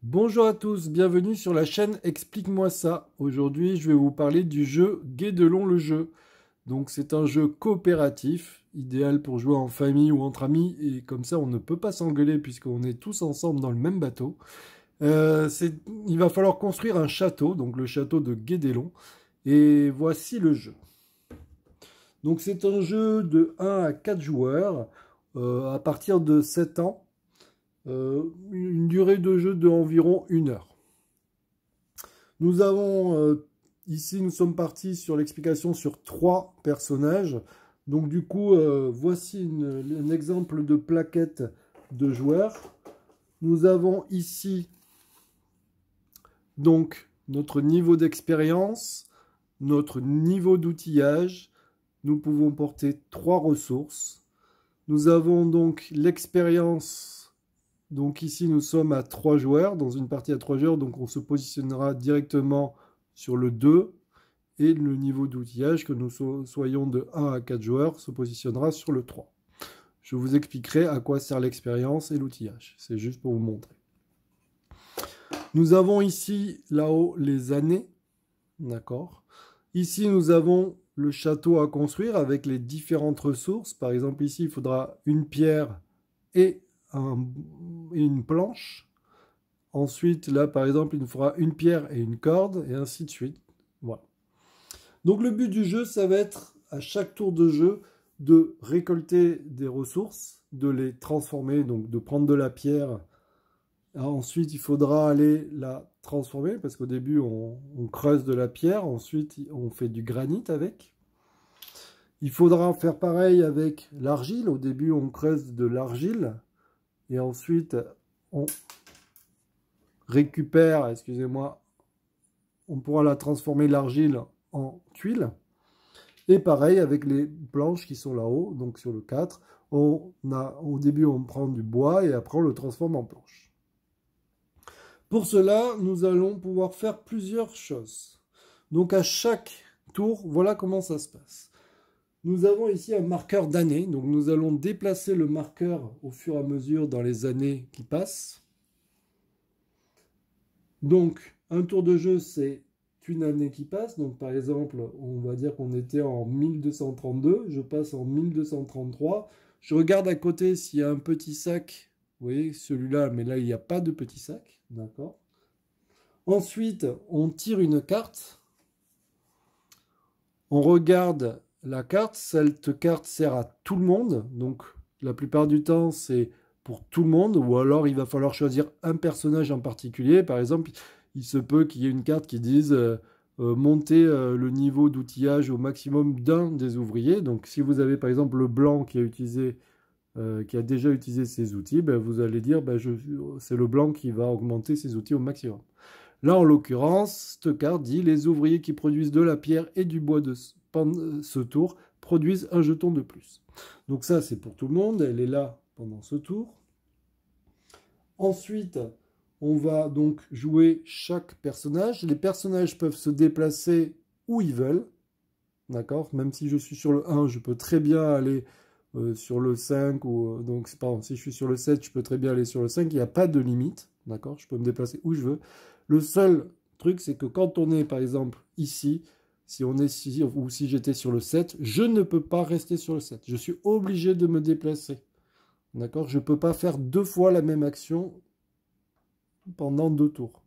Bonjour à tous, bienvenue sur la chaîne Explique-moi ça. Aujourd'hui, je vais vous parler du jeu Guédelon le jeu. Donc, c'est un jeu coopératif, idéal pour jouer en famille ou entre amis, et comme ça, on ne peut pas s'engueuler puisqu'on est tous ensemble dans le même bateau. Il va falloir construire un château, donc le château de Guédelon, et voici le jeu. Donc, c'est un jeu de 1 à 4 joueurs, à partir de 7 ans. Une durée de jeu d'environ 1 heure. Nous avons ici, nous sommes partis sur l'explication sur 3 personnages. Donc du coup, voici un exemple de plaquette de joueurs. Nous avons ici donc notre niveau d'expérience, notre niveau d'outillage. Nous pouvons porter 3 ressources. Nous avons donc l'expérience. Donc ici, nous sommes à 3 joueurs, dans une partie à 3 joueurs, donc on se positionnera directement sur le 2, et le niveau d'outillage, que nous soyons de 1 à 4 joueurs, se positionnera sur le 3. Je vous expliquerai à quoi sert l'expérience et l'outillage, c'est juste pour vous montrer. Nous avons ici, là-haut, les années, d'accord. Ici, nous avons le château à construire avec les différentes ressources. Par exemple, ici, il faudra une pierre et une planche. Ensuite, là, par exemple, il nous faudra une pierre et une corde, et ainsi de suite. Voilà. Donc, le but du jeu, ça va être, à chaque tour de jeu, de récolter des ressources, de les transformer, donc de prendre de la pierre. Ensuite, il faudra aller la transformer, parce qu'au début, on creuse de la pierre. Ensuite, on fait du granit avec. Il faudra faire pareil avec l'argile. Au début, on creuse de l'argile. Et ensuite, on récupère, excusez-moi, on pourra la transformer l'argile en tuile. Et pareil avec les planches qui sont là-haut, donc sur le 4, au début on prend du bois et après on le transforme en planche. Pour cela, nous allons pouvoir faire plusieurs choses. Donc à chaque tour, voilà comment ça se passe. Nous avons ici un marqueur d'année, donc nous allons déplacer le marqueur au fur et à mesure dans les années qui passent. Donc, un tour de jeu, c'est une année qui passe. Donc, par exemple, on va dire qu'on était en 1232. Je passe en 1233. Je regarde à côté s'il y a un petit sac. Vous voyez, celui-là, mais là, il n'y a pas de petit sac. D'accord. Ensuite, on tire une carte. On regarde la carte. Cette carte sert à tout le monde. Donc, la plupart du temps, c'est pour tout le monde. Ou alors, il va falloir choisir un personnage en particulier. Par exemple, il se peut qu'il y ait une carte qui dise monter le niveau d'outillage au maximum d'un des ouvriers. Donc, si vous avez par exemple le blanc qui a déjà utilisé ses outils, ben, vous allez dire c'est le blanc qui va augmenter ses outils au maximum. Là, en l'occurrence, cette carte dit les ouvriers qui produisent de la pierre et du bois pendant ce tour produisent un jeton de plus. Donc ça, c'est pour tout le monde. Elle est là pendant ce tour. Ensuite, on va donc jouer chaque personnage. Les personnages peuvent se déplacer où ils veulent. D'accord? Même si je suis sur le 1, je peux très bien aller sur le 5. Donc, pardon, si je suis sur le 7, je peux très bien aller sur le 5. Il n'y a pas de limite. D'accord? Je peux me déplacer où je veux. Le seul truc, c'est que quand on est, par exemple, ici, si on est ici, ou si j'étais sur le 7, je ne peux pas rester sur le 7. Je suis obligé de me déplacer. D'accord? Je ne peux pas faire 2 fois la même action pendant 2 tours.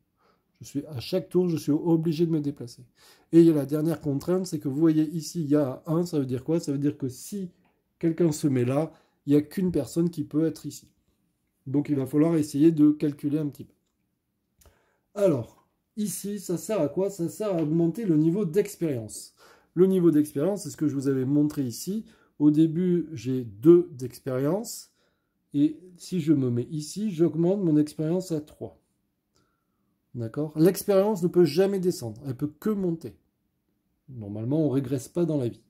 À chaque tour, je suis obligé de me déplacer. Et il y a la dernière contrainte, c'est que vous voyez ici, il y a 1, ça veut dire quoi? Ça veut dire que si quelqu'un se met là, il n'y a qu'une personne qui peut être ici. Donc il va falloir essayer de calculer un petit peu. Alors, ici, ça sert à quoi? Ça sert à augmenter le niveau d'expérience. Le niveau d'expérience, c'est ce que je vous avais montré ici. Au début, j'ai 2 d'expérience. Et si je me mets ici, j'augmente mon expérience à 3. D'accord? L'expérience ne peut jamais descendre, elle peut que monter. Normalement, on ne régresse pas dans la vie.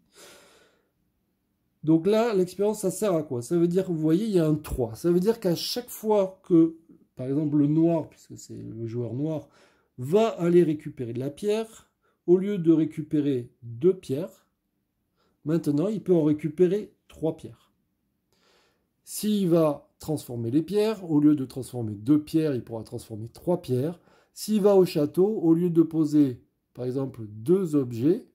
Donc là, l'expérience, ça sert à quoi? Ça veut dire, vous voyez, il y a un 3. Ça veut dire qu'à chaque fois que, par exemple, le noir, puisque c'est le joueur noir, va aller récupérer de la pierre, au lieu de récupérer 2 pierres, maintenant, il peut en récupérer 3 pierres. S'il va transformer les pierres. Au lieu de transformer 2 pierres, il pourra transformer 3 pierres. S'il va au château, au lieu de poser, par exemple, 2 objets,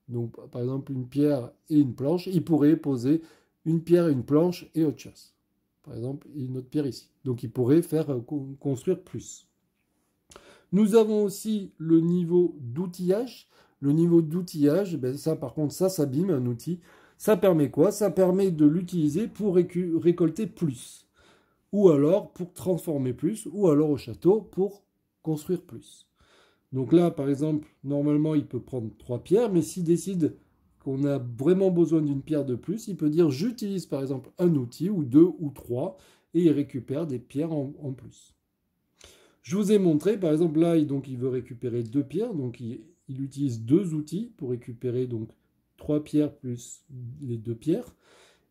donc par exemple une pierre et une planche, il pourrait poser une pierre, une planche et autre chose. Par exemple, une autre pierre ici. Donc il pourrait faire construire plus. Nous avons aussi le niveau d'outillage. Le niveau d'outillage, ben ça par contre, ça s'abîme un outil. Ça permet quoi? Ça permet de l'utiliser pour récolter plus. Ou alors pour transformer plus, ou alors au château pour construire plus. Donc là, par exemple, normalement, il peut prendre 3 pierres, mais s'il décide qu'on a vraiment besoin d'une pierre de plus, il peut dire j'utilise par exemple un outil, ou 2 ou 3, et il récupère des pierres en plus. Je vous ai montré, par exemple, là, donc, il veut récupérer 2 pierres, donc il utilise 2 outils pour récupérer donc 3 pierres plus les 2 pierres,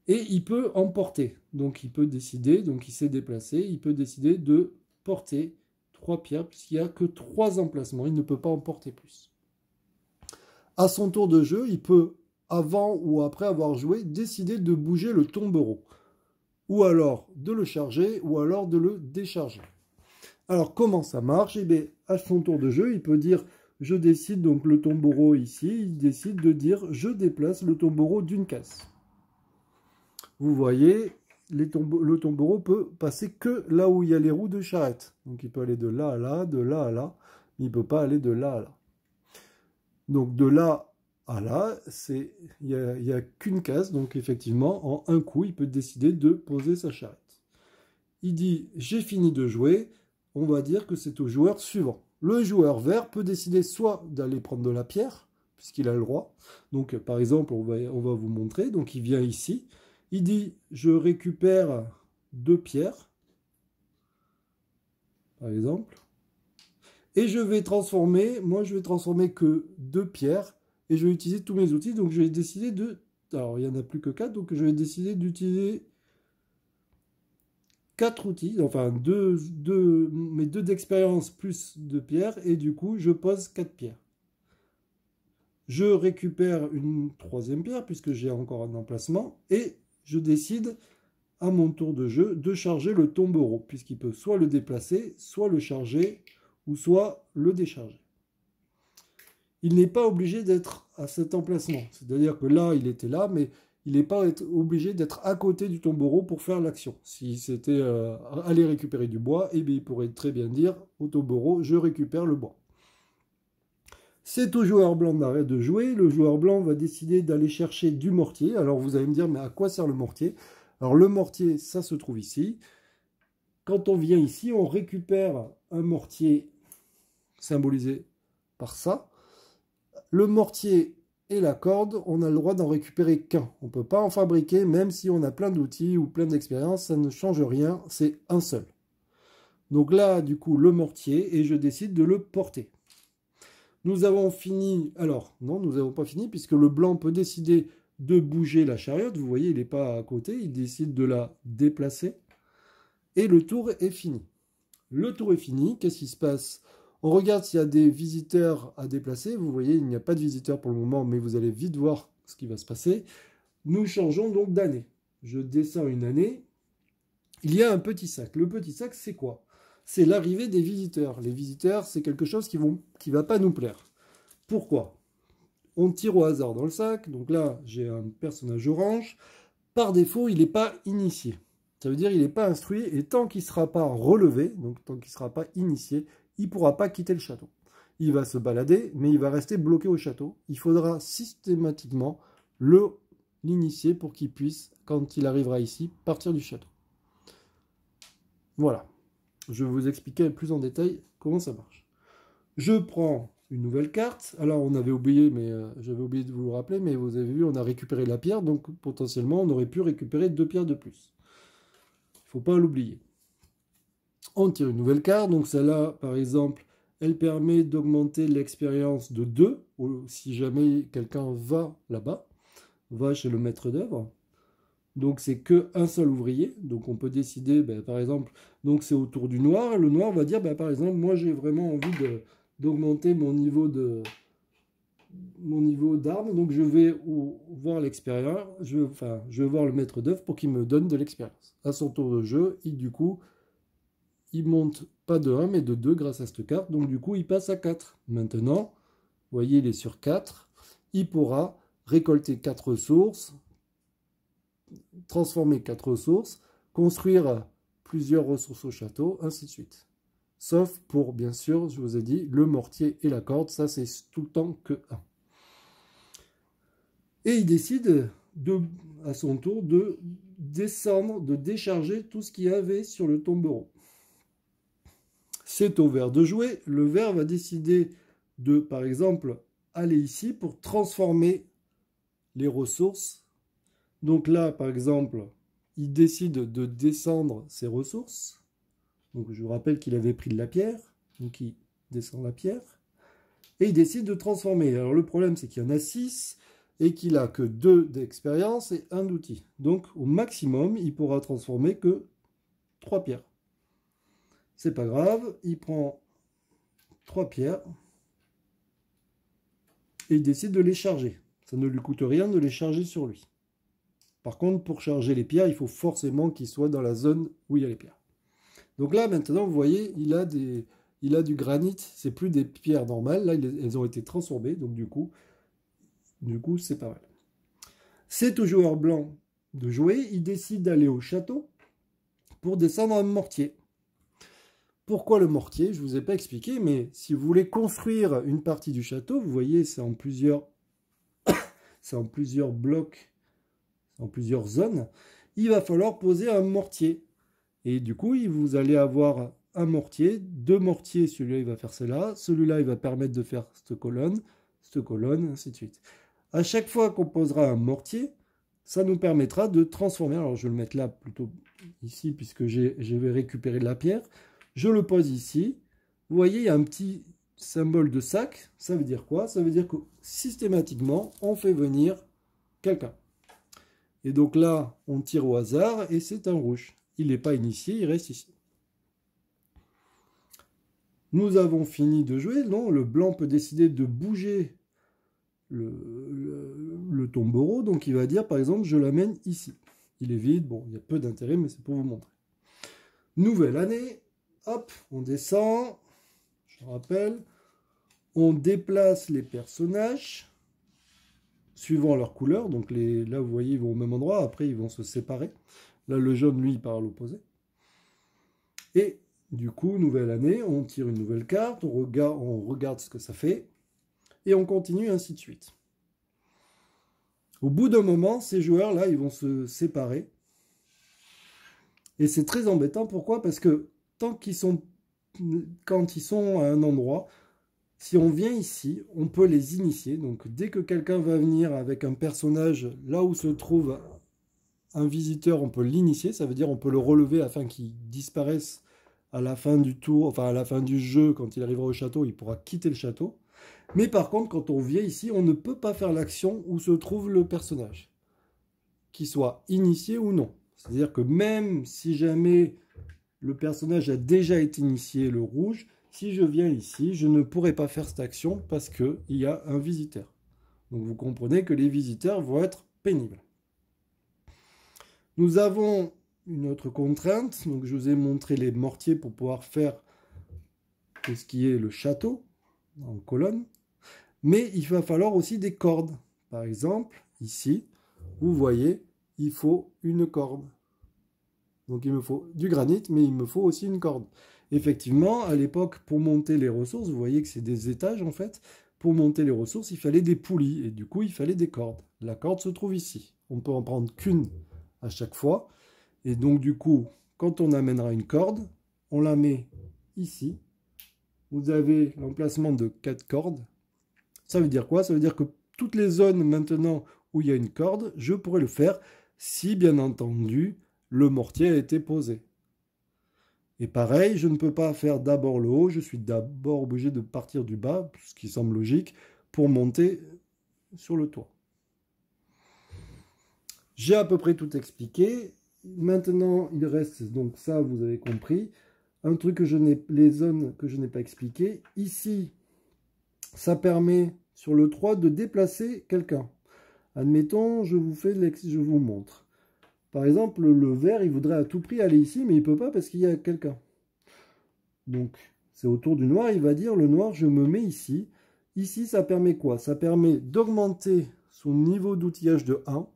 et il peut emporter. Donc il peut décider, donc il s'est déplacé, il peut décider de porter 3 pierres, puisqu'il n'y a que 3 emplacements, il ne peut pas en porter plus. À son tour de jeu, il peut, avant ou après avoir joué, décider de bouger le tombereau, ou alors de le charger, ou alors de le décharger. Alors, comment ça marche? Eh bien, à son tour de jeu, il peut dire, je décide, donc le tombereau ici, il décide de dire, je déplace le tombereau d'une case. Vous voyez, le tombereau peut passer que là où il y a les roues de charrette. Donc, il peut aller de là à là, de là à là, mais il ne peut pas aller de là à là. Donc, de là à là, il n'y a qu'une case, donc effectivement, en un coup, il peut décider de poser sa charrette. Il dit, j'ai fini de jouer. On va dire que c'est au joueur suivant. Le joueur vert peut décider soit d'aller prendre de la pierre, puisqu'il a le droit. Donc, par exemple, on va vous montrer. Donc, il vient ici. Il dit, je récupère 2 pierres, par exemple. Et je vais transformer, moi, je vais transformer que 2 pierres. Et je vais utiliser tous mes outils. Donc, je vais décider de... Alors, il n'y en a plus que 4. Donc, je vais décider d'utiliser 4 outils, enfin mes 2 d'expérience plus 2 pierres, et du coup, je pose 4 pierres. Je récupère une 3e pierre, puisque j'ai encore un emplacement, et je décide, à mon tour de jeu, de charger le tombereau, puisqu'il peut soit le déplacer, soit le charger, ou soit le décharger. Il n'est pas obligé d'être à cet emplacement, c'est-à-dire que là, il était là, mais il n'est pas obligé d'être à côté du tombereau pour faire l'action. Si c'était aller récupérer du bois, eh bien, il pourrait très bien dire au tombereau, je récupère le bois. C'est au joueur blanc d'arrêter de jouer. Le joueur blanc va décider d'aller chercher du mortier. Alors vous allez me dire, mais à quoi sert le mortier? Alors le mortier, ça se trouve ici. Quand on vient ici, on récupère un mortier symbolisé par ça. Le mortier et la corde, on a le droit d'en récupérer qu'un. On ne peut pas en fabriquer, même si on a plein d'outils ou plein d'expériences, ça ne change rien, c'est un seul. Donc là, du coup, le mortier, et je décide de le porter. Nous avons fini, alors non, nous n'avons pas fini, puisque le blanc peut décider de bouger la chariote, vous voyez, il n'est pas à côté, il décide de la déplacer, et le tour est fini. Le tour est fini, qu'est-ce qui se passe? On regarde s'il y a des visiteurs à déplacer. Vous voyez, il n'y a pas de visiteurs pour le moment, mais vous allez vite voir ce qui va se passer. Nous changeons donc d'année. Je descends une année. Il y a un petit sac. Le petit sac, c'est quoi? C'est l'arrivée des visiteurs. Les visiteurs, c'est quelque chose qui ne va pas nous plaire. Pourquoi? On tire au hasard dans le sac. Donc là, j'ai un personnage orange. Par défaut, il n'est pas initié. Ça veut dire qu'il n'est pas instruit. Et tant qu'il ne sera pas relevé, donc tant qu'il ne sera pas initié, il ne pourra pas quitter le château. Il va se balader, mais il va rester bloqué au château. Il faudra systématiquement l'initier pour qu'il puisse, quand il arrivera ici, partir du château. Voilà. Je vais vous expliquer plus en détail comment ça marche. Je prends une nouvelle carte. Alors, on avait oublié, mais j'avais oublié de vous le rappeler, mais vous avez vu, on a récupéré la pierre, donc potentiellement, on aurait pu récupérer 2 pierres de plus. Il ne faut pas l'oublier. On tire une nouvelle carte, donc celle-là, par exemple, elle permet d'augmenter l'expérience de 2, si jamais quelqu'un va là-bas, va chez le maître d'œuvre. Donc c'est qu'un seul ouvrier, donc on peut décider, par exemple, donc c'est au tour du noir, le noir va dire, par exemple, moi j'ai vraiment envie d'augmenter mon niveau mon niveau d'arme, donc je vais voir l'expérience, je vais voir le maître d'œuvre pour qu'il me donne de l'expérience. À son tour de jeu, du coup, il monte pas de 1 mais de 2 grâce à cette carte, donc du coup il passe à 4. Maintenant, vous voyez, il est sur 4, il pourra récolter 4 ressources, transformer 4 ressources, construire plusieurs ressources au château, ainsi de suite. Sauf pour, bien sûr, je vous ai dit, le mortier et la corde, ça c'est tout le temps que 1. Et il décide, à son tour, de descendre, de décharger tout ce qu'il y avait sur le tombereau. C'est au vert de jouer. Le vert va décider de, par exemple, aller ici pour transformer les ressources. Donc là, par exemple, il décide de descendre ses ressources. Donc je vous rappelle qu'il avait pris de la pierre. Donc il descend la pierre. Et il décide de transformer. Alors le problème, c'est qu'il y en a 6 et qu'il n'a que 2 d'expérience et 1 d'outil. Donc au maximum, il pourra transformer que 3 pierres. C'est pas grave, il prend 3 pierres et il décide de les charger. Ça ne lui coûte rien de les charger sur lui. Par contre, pour charger les pierres, il faut forcément qu'il soit dans la zone où il y a les pierres. Donc là, maintenant, vous voyez, il a du granit. C'est plus des pierres normales. Là, elles ont été transformées. Donc du coup, c'est pas mal. C'est au joueur blanc de jouer. Il décide d'aller au château pour descendre un mortier. Pourquoi le mortier? Je ne vous ai pas expliqué, mais si vous voulez construire une partie du château, vous voyez, c'est en plusieurs blocs, en plusieurs zones, il va falloir poser un mortier. Et du coup, vous allez avoir un mortier, 2 mortiers, celui-là il va faire cela, celui-là il va permettre de faire cette colonne, ainsi de suite. À chaque fois qu'on posera un mortier, ça nous permettra de transformer, alors je vais le mettre là plutôt ici, puisque je vais récupérer de la pierre, je le pose ici, vous voyez, il y a un petit symbole de sac, ça veut dire quoi? Ça veut dire que systématiquement, on fait venir quelqu'un. Et donc là, on tire au hasard, et c'est un rouge. Il n'est pas initié, il reste ici. Nous avons fini de jouer. Non, le blanc peut décider de bouger le tombereau. Donc il va dire, par exemple, je l'amène ici. Il est vide. Bon, il y a peu d'intérêt, mais c'est pour vous montrer. Nouvelle année. Hop, on descend. Je rappelle. On déplace les personnages suivant leur couleur. Donc là, vous voyez, ils vont au même endroit. Après, ils vont se séparer. Là, le jaune, lui, il part à l'opposé. Et du coup, nouvelle année, on tire une nouvelle carte, on regarde ce que ça fait, et on continue ainsi de suite. Au bout d'un moment, ces joueurs-là, ils vont se séparer. Et c'est très embêtant. Pourquoi? Parce que quand ils sont à un endroit, si on vient ici, on peut les initier. Donc dès que quelqu'un va venir avec un personnage là où se trouve un visiteur, on peut l'initier. Ça veut dire on peut le relever afin qu'il disparaisse à la fin du tour, enfin à la fin du jeu, quand il arrivera au château, il pourra quitter le château. Mais par contre, quand on vient ici, on ne peut pas faire l'action où se trouve le personnage, qu'il soit initié ou non. C'est-à-dire que même si jamais le personnage a déjà été initié, le rouge, si je viens ici, je ne pourrai pas faire cette action parce qu'il y a un visiteur. Donc vous comprenez que les visiteurs vont être pénibles. Nous avons une autre contrainte. Donc je vous ai montré les mortiers pour pouvoir faire ce qui est le château en colonne. Mais il va falloir aussi des cordes. Par exemple, ici, vous voyez, il faut une corde. Donc il me faut du granit, mais il me faut aussi une corde. Effectivement, à l'époque, pour monter les ressources, vous voyez que c'est des étages en fait. Pour monter les ressources, il fallait des poulies. Et du coup, il fallait des cordes. La corde se trouve ici. On peut en prendre qu'une à chaque fois. Et donc du coup, quand on amènera une corde, on la met ici. Vous avez l'emplacement de 4 cordes. Ça veut dire quoi? Ça veut dire que toutes les zones maintenant où il y a une corde, je pourrais le faire si bien entendu le mortier a été posé. Et pareil, je ne peux pas faire d'abord le haut, je suis d'abord obligé de partir du bas, ce qui semble logique, pour monter sur le toit. J'ai à peu près tout expliqué. Maintenant, il reste, donc ça, vous avez compris, les zones que je n'ai pas expliquées. Ici, ça permet sur le 3 de déplacer quelqu'un. Admettons, je vous montre. Par exemple, le vert, il voudrait à tout prix aller ici, mais il ne peut pas parce qu'il y a quelqu'un. Donc, c'est au tour du noir, il va dire, le noir, je me mets ici. Ici, ça permet quoi? Ça permet d'augmenter son niveau d'outillage de 1.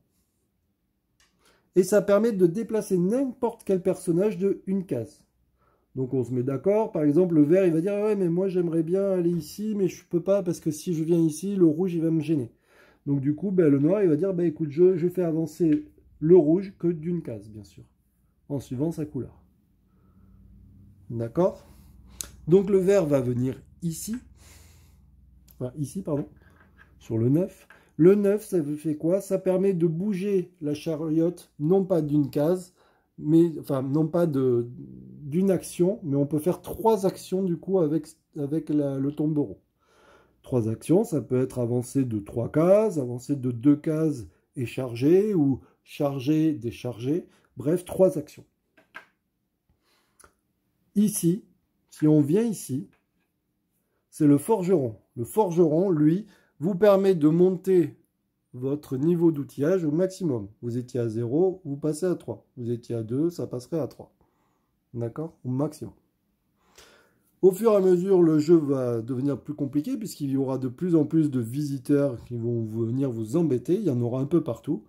Et ça permet de déplacer n'importe quel personnage de une case. Donc on se met d'accord, par exemple le vert il va dire ouais mais moi j'aimerais bien aller ici mais je peux pas parce que si je viens ici le rouge il va me gêner. Donc du coup le noir il va dire écoute je fais avancer le rouge que d'une case bien sûr, en suivant sa couleur. D'accord? Donc le vert va venir ici, enfin ici pardon, sur le 9. Le 9 ça fait quoi? Ça permet de bouger la chariote non pas d'une case, mais enfin non pas d'une action, mais on peut faire 3 actions du coup avec le tombereau. 3 actions, ça peut être avancer de 3 cases, avancer de 2 cases et charger, ou charger, décharger, bref, 3 actions. Ici, si on vient ici, c'est le forgeron. Le forgeron, lui, vous permet de monter votre niveau d'outillage au maximum. Vous étiez à 0, vous passez à 3. Vous étiez à 2, ça passerait à 3. D'accord? Au maximum. Au fur et à mesure, le jeu va devenir plus compliqué puisqu'il y aura de plus en plus de visiteurs qui vont venir vous embêter. Il y en aura un peu partout.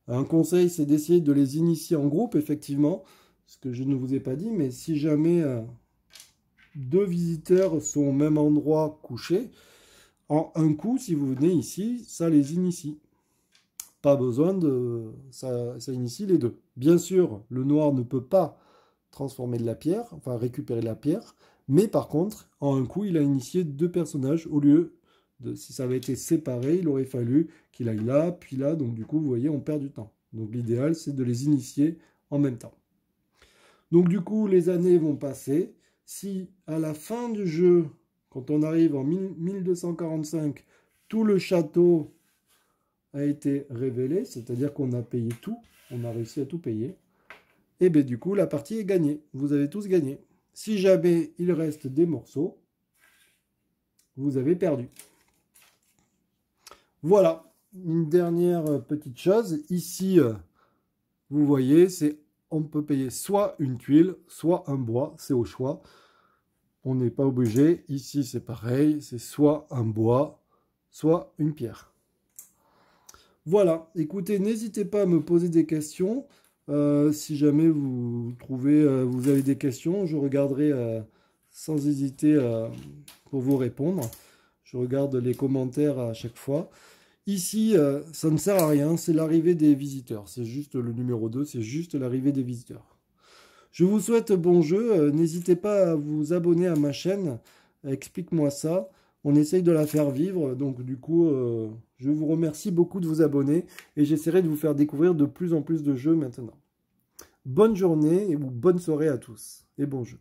Un conseil, c'est d'essayer de les initier en groupe, effectivement. Ce que je ne vous ai pas dit, mais si jamais 2 visiteurs sont au même endroit couchés, en un coup, si vous venez ici, ça les initie. Pas besoin de... Ça initie les deux. Bien sûr, le noir ne peut pas transformer de la pierre, enfin récupérer la pierre, mais par contre, en un coup, il a initié 2 personnages au lieu de... Si ça avait été séparé, il aurait fallu qu'il aille là, puis là, donc du coup, vous voyez, on perd du temps. Donc l'idéal, c'est de les initier en même temps. Donc du coup, les années vont passer. Si à la fin du jeu, quand on arrive en 1245, tout le château a été révélé, c'est-à-dire qu'on a payé tout, on a réussi à tout payer, et bien du coup la partie est gagnée, vous avez tous gagné. Si jamais il reste des morceaux, vous avez perdu. Voilà, une dernière petite chose, ici, vous voyez, on peut payer soit une tuile, soit un bois, c'est au choix. On n'est pas obligé, ici c'est pareil, c'est soit un bois, soit une pierre. Voilà, écoutez, n'hésitez pas à me poser des questions. Si jamais vous avez des questions, je regarderai sans hésiter pour vous répondre. Je regarde les commentaires à chaque fois. Ici, ça ne sert à rien, c'est l'arrivée des visiteurs. C'est juste le numéro 2, c'est juste l'arrivée des visiteurs. Je vous souhaite bon jeu. N'hésitez pas à vous abonner à ma chaîne. Explique-moi ça. On essaye de la faire vivre. Donc du coup, je vous remercie beaucoup de vous abonner. Et j'essaierai de vous faire découvrir de plus en plus de jeux maintenant. Bonne journée ou bonne soirée à tous. Et bon jeu.